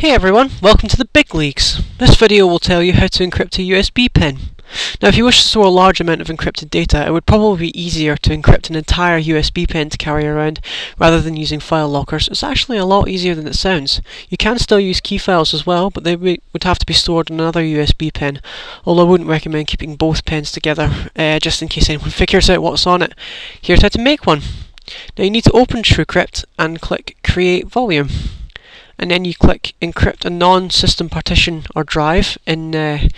Hey everyone, welcome to the big leagues. This video will tell you how to encrypt a USB pen. Now if you wish to store a large amount of encrypted data, it would probably be easier to encrypt an entire USB pen to carry around rather than using file lockers. It's actually a lot easier than it sounds. You can still use key files as well, but they would have to be stored on another USB pen, although I wouldn't recommend keeping both pens together just in case anyone figures out what's on it. Here's how to make one. Now you need to open TruCrypt and click Create Volume. And then you click Encrypt a non-system partition or drive in the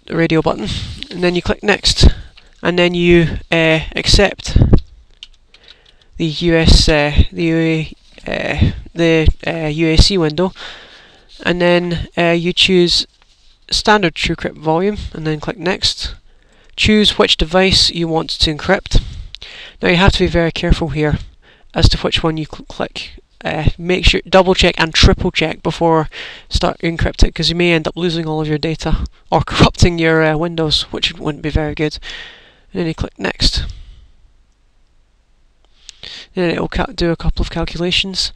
radio button, and then you click Next, and then you accept the UAC window, and then you choose Standard TruCrypt Volume, and then click Next. Choose which device you want to encrypt. Now you have to be very careful here as to which one you click. Make sure, double check and triple check before start encrypt it, because you may end up losing all of your data or corrupting your Windows, which wouldn't be very good. And then you click Next. Then it will do a couple of calculations,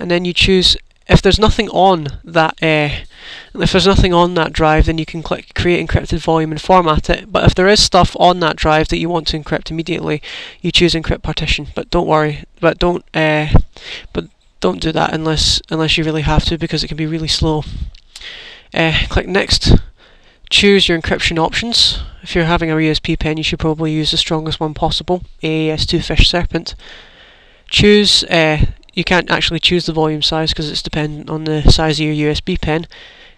and then you choose if there's nothing on that drive, then you can click Create Encrypted Volume and format it. But if there is stuff on that drive that you want to encrypt immediately, you choose Encrypt Partition. But don't worry, don't do that unless you really have to, because it can be really slow. Click Next. Choose your encryption options. If you're having a USB pen, you should probably use the strongest one possible, AES2 Fish Serpent. Choose. You can't actually choose the volume size because it's dependent on the size of your USB pen.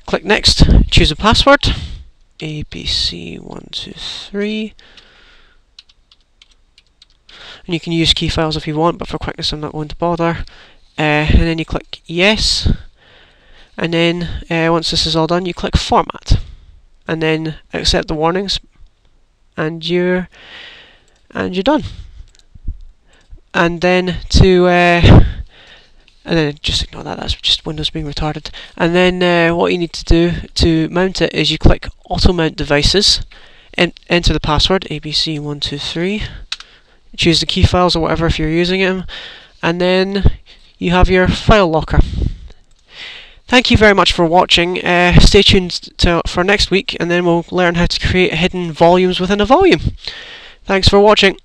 Click Next. Choose a password. ABC123. And you can use key files if you want, but for quickness I'm not going to bother. And then you click Yes, and then once this is all done you click Format, and then accept the warnings, and you're done. And then just ignore that, that's just Windows being retarded. And then what you need to do to mount it is you click Auto Mount Devices, and enter the password ABC123, choose the key files or whatever if you're using them, and then you have your file locker. Thank you very much for watching. Stay tuned for next week, and then we'll learn how to create hidden volumes within a volume. Thanks for watching.